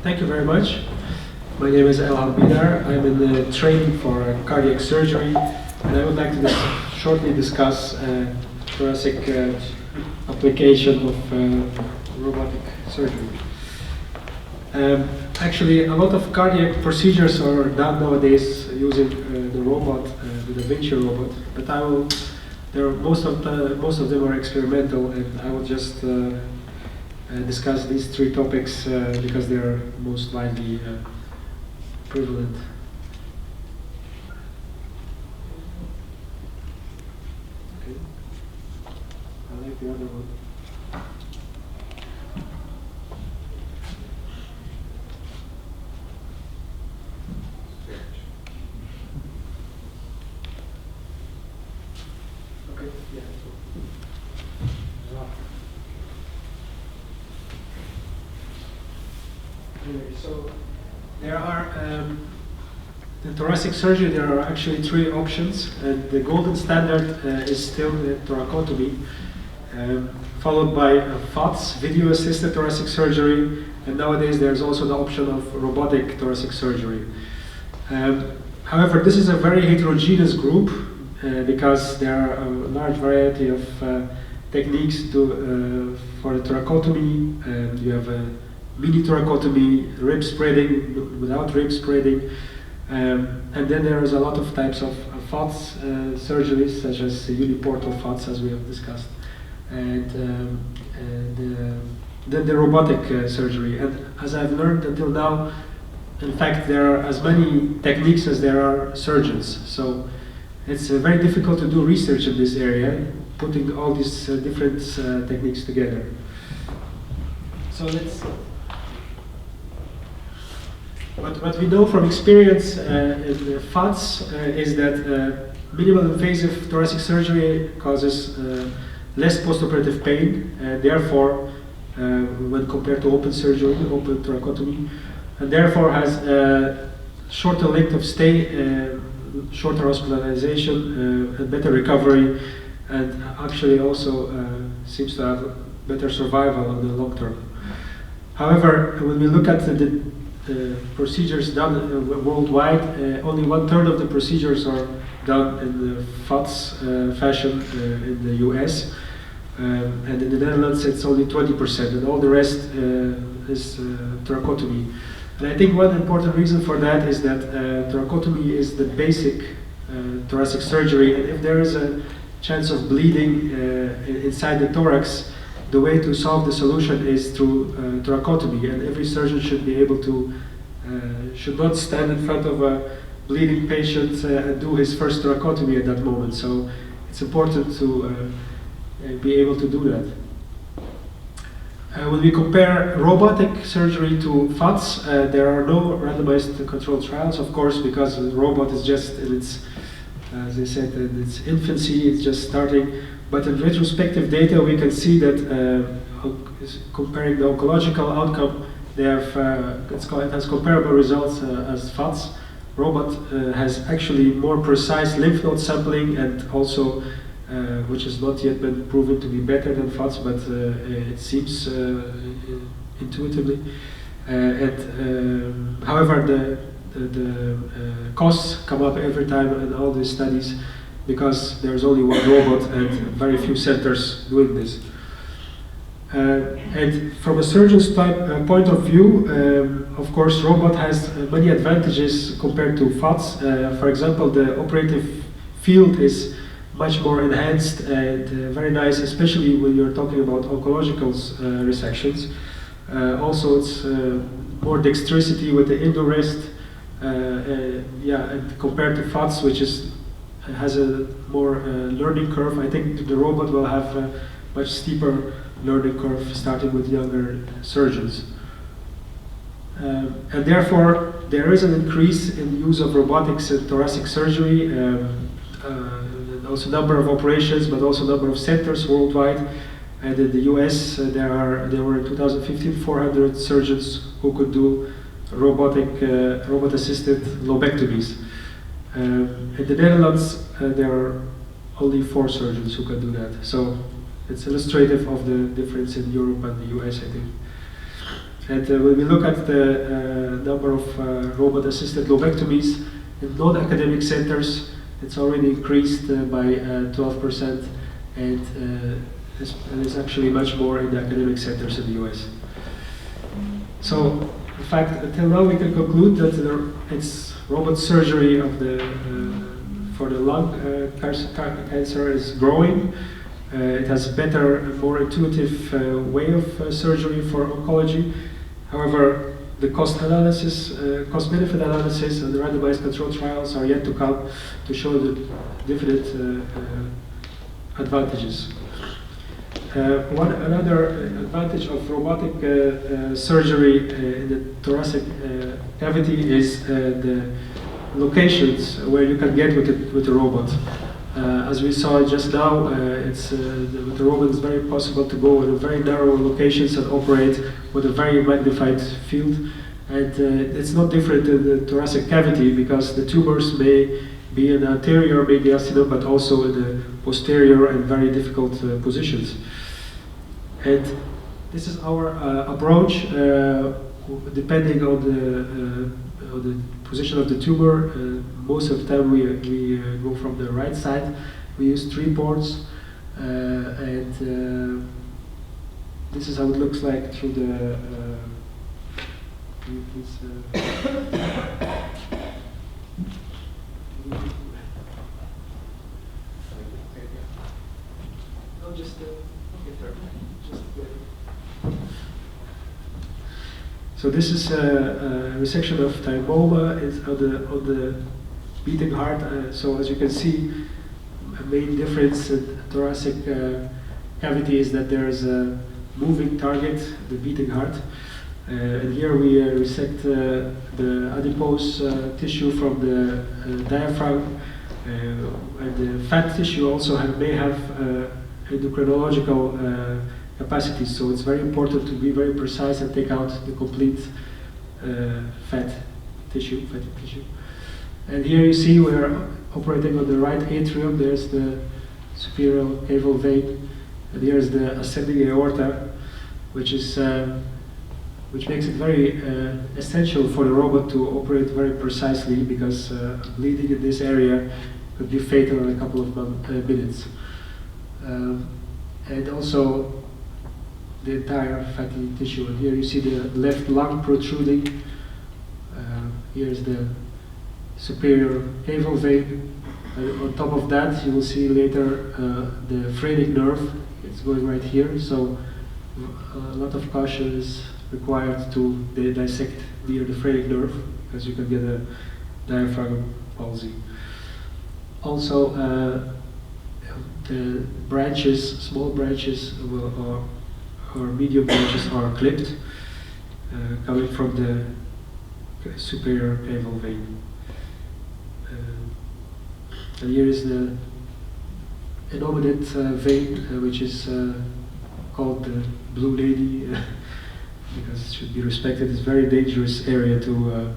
Thank you very much. My name is Elham Bidar. I'm in the training for cardiac surgery, and I would like to shortly discuss thoracic application of robotic surgery. Actually, a lot of cardiac procedures are done nowadays using the robot, the Da Vinci robot. But most of them are experimental, and I will just discuss these three topics because they are most widely prevalent. Okay. I like the other one. Okay. Yeah. So there are in thoracic surgery there are actually three options, and the golden standard is still the thoracotomy, followed by FATS, video-assisted thoracic surgery, and nowadays there's also the option of robotic thoracic surgery. However, this is a very heterogeneous group because there are a large variety of techniques for the thoracotomy. You have a mini thoracotomy, rib spreading, without rib spreading, and then there is a lot of types of FATS surgeries, such as uniportal FATS, as we have discussed, and then the robotic surgery. And as I've learned until now, in fact, there are as many techniques as there are surgeons. So it's very difficult to do research in this area, putting all these different techniques together. So let's. What we know from experience in FATS is that minimal invasive thoracic surgery causes less postoperative pain, and therefore, when compared to open surgery, open thoracotomy, and therefore has shorter length of stay, shorter hospitalization, and better recovery, and actually also seems to have better survival in the long term. However, when we look at the procedures done worldwide, only 1/3 of the procedures are done in the FATS fashion in the US, and in the Netherlands it's only 20%, and all the rest is thoracotomy. And I think one important reason for that is that thoracotomy is the basic thoracic surgery, and if there is a chance of bleeding inside the thorax, the way to solve the solution is through thoracotomy, and every surgeon should be able to, should not stand in front of a bleeding patient and do his first thoracotomy at that moment. So it's important to be able to do that. When we compare robotic surgery to FATS, there are no randomized controlled trials, of course, because the robot is just in its, as I said, in its infancy, it's just starting. But in retrospective data, we can see that comparing the oncological outcome, they have it has comparable results as FATS. Robot has actually more precise lymph node sampling, and also, which has not yet been proven to be better than FATS, but it seems intuitively. However, the costs come up every time in all these studies, because there's only one robot and very few centers doing this. And from a surgeon's point of view, of course, robot has many advantages compared to FATS. For example, the operative field is much more enhanced and very nice, especially when you're talking about oncological resections. Also, it's more dexterity with the endorest, and compared to FATS, which has a more learning curve. I think the robot will have a much steeper learning curve, starting with younger surgeons. And therefore, there is an increase in use of robotics in thoracic surgery, also number of operations, but also number of centers worldwide. And in the US, there were in 2015 400 surgeons who could do robot-assisted lobectomies. In the Netherlands, there are only 4 surgeons who can do that. So it's illustrative of the difference in Europe and the US, I think. And when we look at the number of robot-assisted lobectomies in non-academic centers, it's already increased by 12%, and it's actually much more in the academic centers in the US. So, in fact, until now we can conclude that it's robot surgery of for the lung cancer is growing. It has a better, more intuitive way of surgery for oncology. However, the cost analysis, cost-benefit analysis, and the randomized control trials are yet to come to show the definite advantages. Another advantage of robotic surgery in the thoracic cavity is the locations where you can get with the robot. As we saw just now, with the robot it's very possible to go in very narrow locations and operate with a very magnified field. And it's not different in the thoracic cavity because the tumors may be in the anterior mediastinum, but also in the posterior and very difficult positions. And this is our approach, depending on the position of the tumor. Most of the time we go from the right side. We use 3 ports, and this is how it looks like through the. So this is a resection of thymoma on the beating heart. So as you can see, a main difference in thoracic cavity is that there is a moving target, the beating heart. And here we resect the adipose tissue from the diaphragm, and the fat tissue also may have endocrinological capacities, so it's very important to be very precise and take out the complete fatty tissue. And here you see we're operating on the right atrium. There's the superior caval vein, and here's the ascending aorta, which makes it very essential for the robot to operate very precisely, because bleeding in this area could be fatal in a couple of minutes. And also the entire fatty tissue. And here you see the left lung protruding. Here's the superior caval vein. On top of that, you will see later the phrenic nerve. It's going right here. So a lot of caution is required to dissect near the phrenic nerve, because you can get a diaphragm palsy. Also, the branches, small branches or medium branches are clipped, coming from the superior caval vein. And here is the innominate vein, which is called the Blue Lady, because it should be respected. It's a very dangerous area to,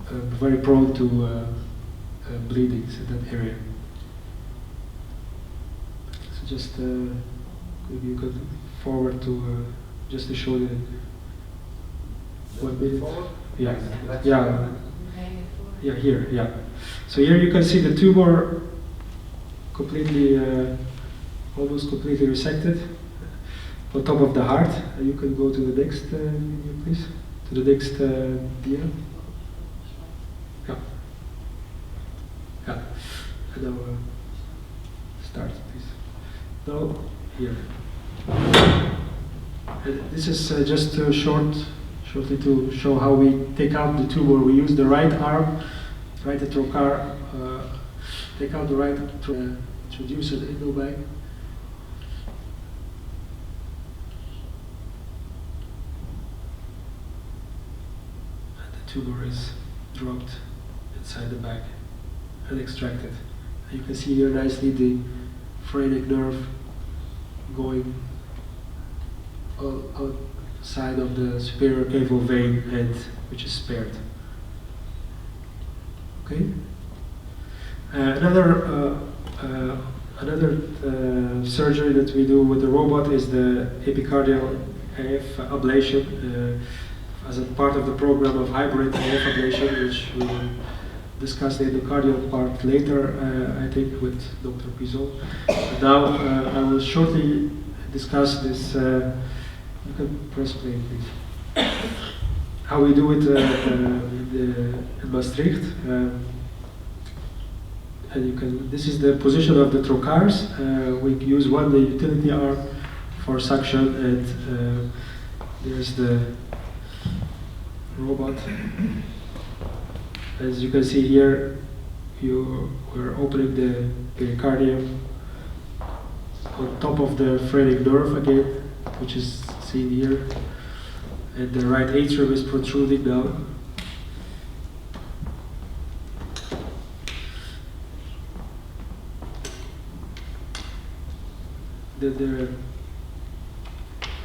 very prone to bleedings in that area. So just maybe you could forward to just to show you 1 minute. Yeah, here, yeah. So here you can see the tumor completely, almost completely resected on top of the heart. You can go to the next video, please. To the next dia. Yeah. Yeah. And now start, please. Now here. And this is just shortly to show how we take out the tumor. We use the right arm, right trocar, take out the right, introduce an endobag. And the tumor is dropped inside the bag and extracted. And you can see here nicely the phrenic nerve going outside of the superior caval vein, and which is spared. Okay. Another surgery that we do with the robot is the epicardial AF ablation as a part of the program of hybrid AF ablation, which we will discuss in the cardio part later, I think, with Dr. Pizot. Now, I will shortly discuss this. You can press play, please. How we do it in Maastricht. And you can. This is the position of the trocars. We use the utility arm for suction, and there's the robot. As you can see here, we're opening the pericardium on top of the phrenic nerve again, which is seen here, and the right atrium is protruding down. Then there are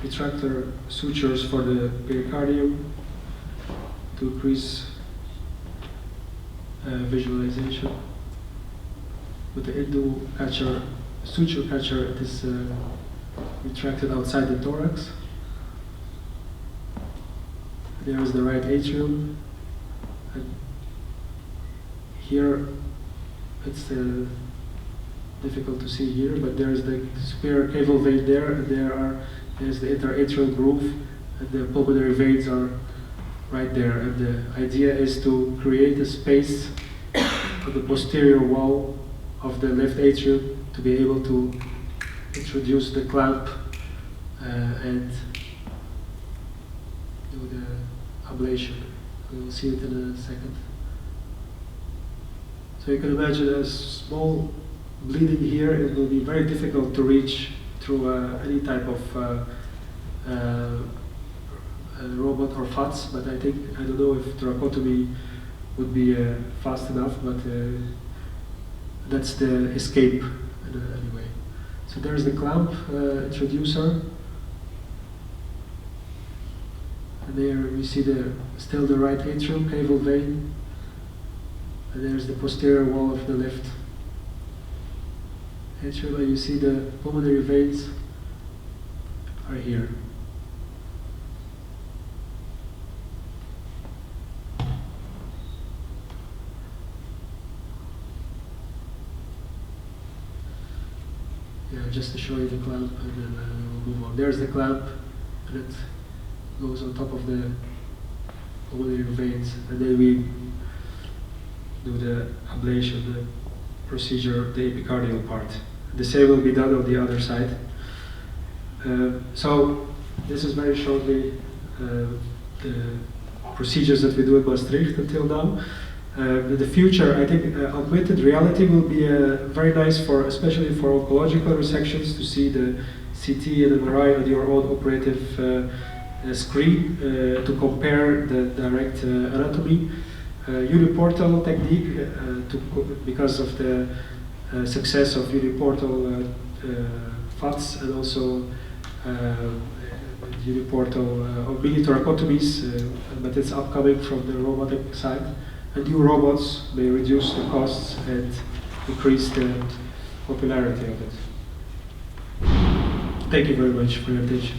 retractor sutures for the pericardium to increase visualization. With the endo catcher, suture catcher, it is retracted outside the thorax. There is the right atrium, and here it's difficult to see here, but there is the superior caval vein there, and there's the interatrial groove, and the pulmonary veins are right there. And the idea is to create a space on the posterior wall of the left atrium to be able to introduce the clamp and do the ablation. We will see it in a second. So you can imagine a small bleeding here. It will be very difficult to reach through any type of robot or FATS, but I don't know if thoracotomy would be fast enough, but that's the escape anyway. So there's the clamp introducer, and there we see still the right atrium caval vein, and there's the posterior wall of the left atrium, and you see the pulmonary veins are here. Yeah, just to show you the clamp, and then we'll move on. There's the clamp, and it goes on top of the pulmonary veins, and then we do the ablation, the procedure, the epicardial part. The same will be done on the other side. So this is very shortly the procedures that we do at Maastricht until now. In the future, I think augmented reality will be very nice especially for oncological resections, to see the CT and MRI on your own operative screen to compare the direct anatomy. Uniportal technique, because of the success of uniportal FATS and also uniportal or mini thoracotomies, but it's upcoming from the robotic side. And new robots may reduce the costs and increase the popularity of it. Thank you very much for your attention.